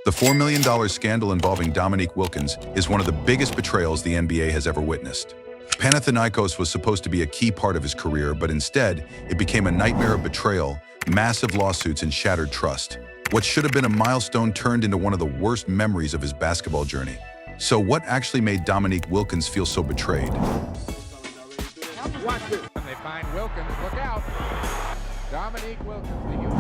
The $4 million scandal involving Dominique Wilkins is one of the biggest betrayals the NBA has ever witnessed. Panathinaikos was supposed to be a key part of his career, but instead, it became a nightmare of betrayal, massive lawsuits, and shattered trust. What should have been a milestone turned into one of the worst memories of his basketball journey. So what actually made Dominique Wilkins feel so betrayed? Watch this. They find Wilkins. Look out. Dominique Wilkins.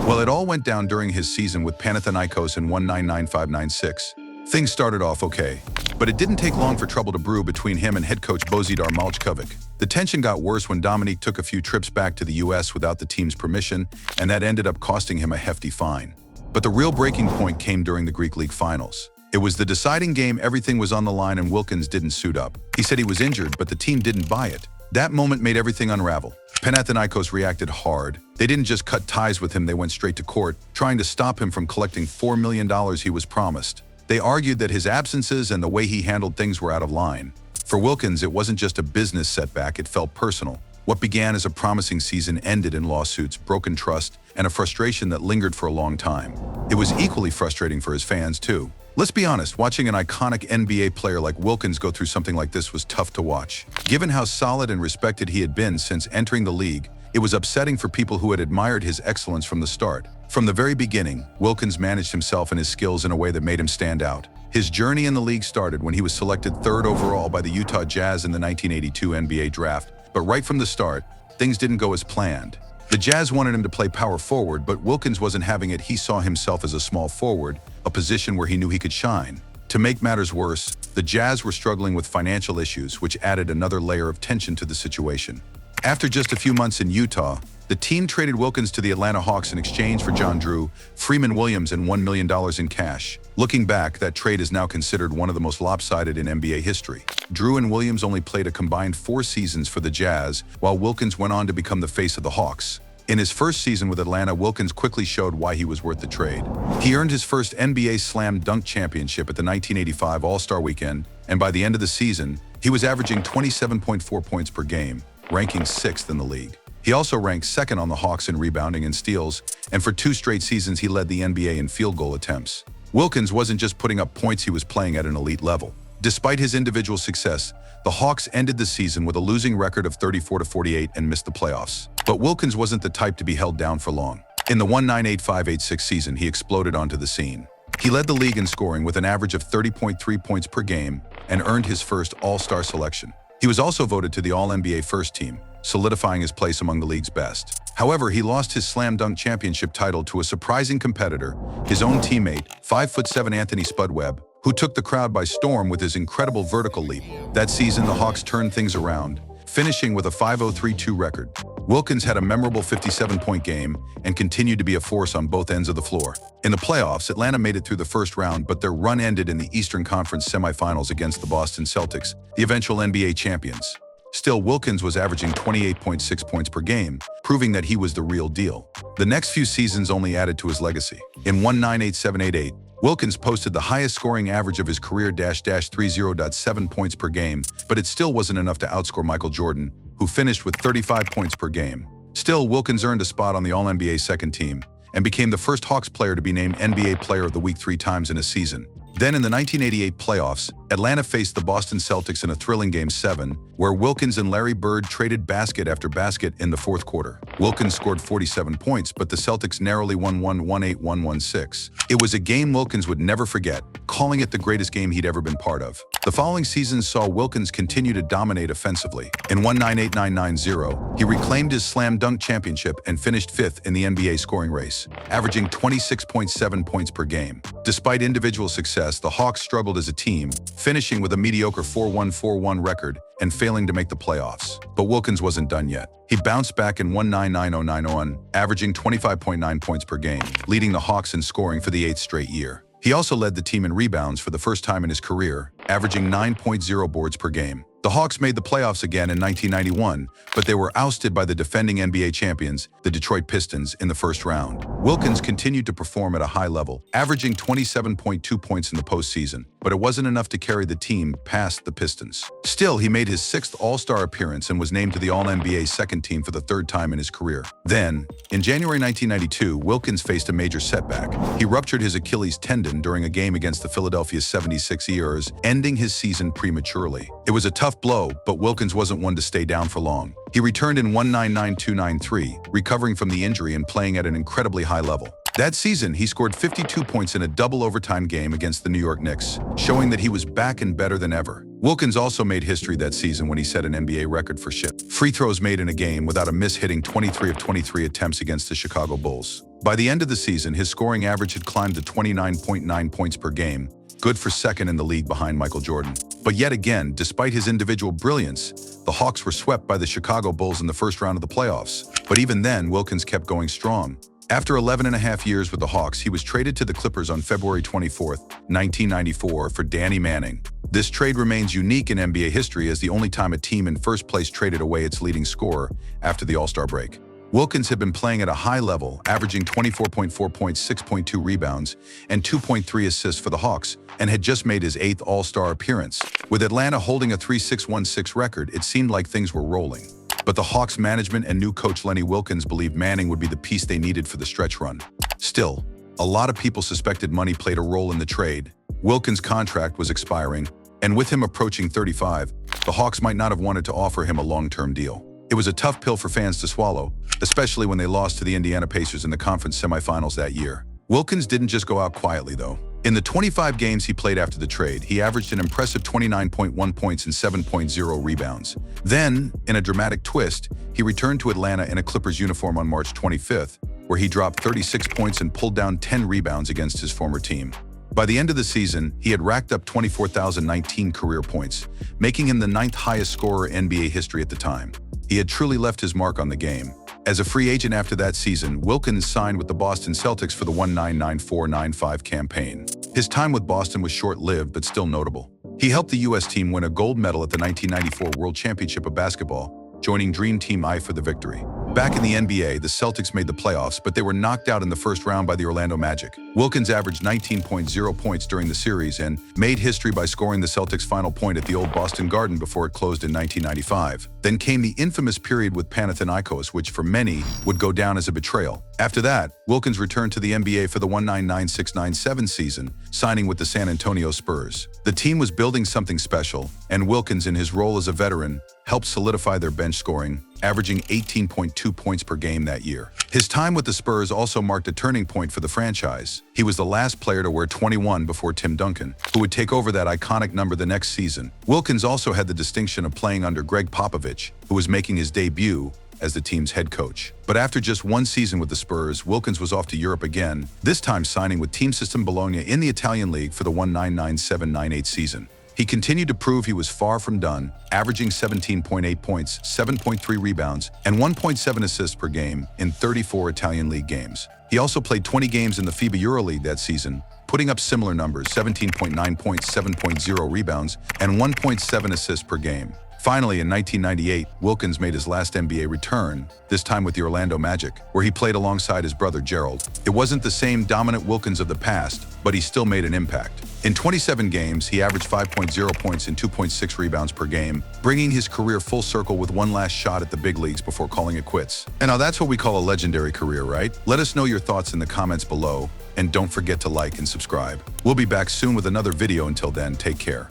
Well, it all went down during his season with Panathinaikos in 1995-96. Things started off okay, but it didn't take long for trouble to brew between him and head coach Božidar Maljkovic. The tension got worse when Dominique took a few trips back to the US without the team's permission, and that ended up costing him a hefty fine. But the real breaking point came during the Greek League Finals. It was the deciding game, everything was on the line, and Wilkins didn't suit up. He said he was injured, but the team didn't buy it. That moment made everything unravel. Panathinaikos reacted hard. They didn't just cut ties with him, they went straight to court, trying to stop him from collecting $4 million he was promised. They argued that his absences and the way he handled things were out of line. For Wilkins, it wasn't just a business setback, it felt personal. What began as a promising season ended in lawsuits, broken trust, and a frustration that lingered for a long time. It was equally frustrating for his fans, too. Let's be honest, watching an iconic NBA player like Wilkins go through something like this was tough to watch. Given how solid and respected he had been since entering the league, it was upsetting for people who had admired his excellence from the start. From the very beginning, Wilkins managed himself and his skills in a way that made him stand out. His journey in the league started when he was selected 3rd overall by the Utah Jazz in the 1982 NBA draft. But right from the start, things didn't go as planned. The Jazz wanted him to play power forward, but Wilkins wasn't having it. He saw himself as a small forward, a position where he knew he could shine. To make matters worse, the Jazz were struggling with financial issues, which added another layer of tension to the situation. After just a few months in Utah, the team traded Wilkins to the Atlanta Hawks in exchange for John Drew, Freeman Williams, and $1 million in cash. Looking back, that trade is now considered one of the most lopsided in NBA history. Drew and Williams only played a combined 4 seasons for the Jazz, while Wilkins went on to become the face of the Hawks. In his first season with Atlanta, Wilkins quickly showed why he was worth the trade. He earned his first NBA Slam Dunk Championship at the 1985 All-Star Weekend, and by the end of the season, he was averaging 27.4 points per game, ranking 6th in the league. He also ranked 2nd on the Hawks in rebounding and steals, and for 2 straight seasons he led the NBA in field goal attempts. Wilkins wasn't just putting up points, he was playing at an elite level. Despite his individual success, the Hawks ended the season with a losing record of 34-48 and missed the playoffs. But Wilkins wasn't the type to be held down for long. In the 1985-86 season, he exploded onto the scene. He led the league in scoring with an average of 30.3 points per game and earned his first All-Star selection. He was also voted to the All-NBA first team, solidifying his place among the league's best. However, he lost his Slam Dunk Championship title to a surprising competitor, his own teammate, 5'7" Anthony Spud Webb, who took the crowd by storm with his incredible vertical leap. That season, the Hawks turned things around, finishing with a 5-0-3-2 record. Wilkins had a memorable 57-point game and continued to be a force on both ends of the floor. In the playoffs, Atlanta made it through the first round, but their run ended in the Eastern Conference semifinals against the Boston Celtics, the eventual NBA champions. Still, Wilkins was averaging 28.6 points per game, proving that he was the real deal. The next few seasons only added to his legacy. In 1987-88, Wilkins posted the highest scoring average of his career, 30.7 points per game, but it still wasn't enough to outscore Michael Jordan, who finished with 35 points per game. Still, Wilkins earned a spot on the All-NBA second team and became the first Hawks player to be named NBA Player of the Week 3 times in a season. Then in the 1988 playoffs, Atlanta faced the Boston Celtics in a thrilling Game 7, where Wilkins and Larry Bird traded basket after basket in the 4th quarter. Wilkins scored 47 points, but the Celtics narrowly won 118-116. It was a game Wilkins would never forget, calling it the greatest game he'd ever been part of. The following season saw Wilkins continue to dominate offensively. In 1988-90, he reclaimed his Slam Dunk Championship and finished 5th in the NBA scoring race, averaging 26.7 points per game. Despite individual success, the Hawks struggled as a team, finishing with a mediocre 4-1-4-1 record and failing to make the playoffs. But Wilkins wasn't done yet. He bounced back in 1990-91, averaging 25.9 points per game, leading the Hawks in scoring for the 8th straight year. He also led the team in rebounds for the first time in his career, averaging 9.0 boards per game. The Hawks made the playoffs again in 1991, but they were ousted by the defending NBA champions, the Detroit Pistons, in the first round. Wilkins continued to perform at a high level, averaging 27.2 points in the postseason, but it wasn't enough to carry the team past the Pistons. Still, he made his 6th All-Star appearance and was named to the All-NBA second team for the 3rd time in his career. Then, in January 1992, Wilkins faced a major setback. He ruptured his Achilles tendon during a game against the Philadelphia 76ers, ending his season prematurely. It was a tough blow, but Wilkins wasn't one to stay down for long. He returned in 1992-93, recovering from the injury and playing at an incredibly high level. That season, he scored 52 points in a double overtime game against the New York Knicks, showing that he was back and better than ever. Wilkins also made history that season when he set an NBA record for free throws made in a game without a miss, hitting 23 of 23 attempts against the Chicago Bulls. By the end of the season, his scoring average had climbed to 29.9 points per game, good for second in the league behind Michael Jordan. But yet again, despite his individual brilliance, the Hawks were swept by the Chicago Bulls in the first round of the playoffs. But even then, Wilkins kept going strong. After 11.5 years with the Hawks, he was traded to the Clippers on February 24, 1994 for Danny Manning. This trade remains unique in NBA history as the only time a team in first place traded away its leading scorer after the All-Star break. Wilkins had been playing at a high level, averaging 24.4 points, 6.2 rebounds, and 2.3 assists for the Hawks, and had just made his 8th All-Star appearance. With Atlanta holding a 3-6-1-6 record, it seemed like things were rolling. But the Hawks management and new coach Lenny Wilkins believed Manning would be the piece they needed for the stretch run. Still, a lot of people suspected money played a role in the trade. Wilkins' contract was expiring, and with him approaching 35, the Hawks might not have wanted to offer him a long-term deal. It was a tough pill for fans to swallow, especially when they lost to the Indiana Pacers in the conference semifinals that year. Wilkins didn't just go out quietly, though. In the 25 games he played after the trade, he averaged an impressive 29.1 points and 7.0 rebounds. Then, in a dramatic twist, he returned to Atlanta in a Clippers uniform on March 25th, where he dropped 36 points and pulled down 10 rebounds against his former team. By the end of the season, he had racked up 24,019 career points, making him the 9th highest scorer in NBA history at the time. He had truly left his mark on the game. As a free agent after that season, Wilkins signed with the Boston Celtics for the 1994-95 campaign. His time with Boston was short-lived but still notable. He helped the U.S. team win a gold medal at the 1994 World Championship of Basketball, joining Dream Team I for the victory. Back in the NBA, the Celtics made the playoffs, but they were knocked out in the first round by the Orlando Magic. Wilkins averaged 19.0 points during the series and made history by scoring the Celtics' final point at the old Boston Garden before it closed in 1995. Then came the infamous period with Panathinaikos, which for many would go down as a betrayal. After that, Wilkins returned to the NBA for the 1996-97 season, signing with the San Antonio Spurs. The team was building something special, and Wilkins, in his role as a veteran, helped solidify their bench scoring, averaging 18.2 points per game that year. His time with the Spurs also marked a turning point for the franchise. He was the last player to wear 21 before Tim Duncan, who would take over that iconic number the next season. Wilkins also had the distinction of playing under Greg Popovich, who was making his debut as the team's head coach. But after just one season with the Spurs, Wilkins was off to Europe again, this time signing with Team System Bologna in the Italian League for the 1997-98 season. He continued to prove he was far from done, averaging 17.8 points, 7.3 rebounds, and 1.7 assists per game in 34 Italian League games. He also played 20 games in the FIBA EuroLeague that season, putting up similar numbers, 17.9 points, 7.0 rebounds, and 1.7 assists per game. Finally, in 1998, Wilkins made his last NBA return, this time with the Orlando Magic, where he played alongside his brother Gerald. It wasn't the same dominant Wilkins of the past, but he still made an impact. In 27 games, he averaged 5.0 points and 2.6 rebounds per game, bringing his career full circle with one last shot at the big leagues before calling it quits. And now that's what we call a legendary career, right? Let us know your thoughts in the comments below, and don't forget to like and subscribe. We'll be back soon with another video. Until then, take care.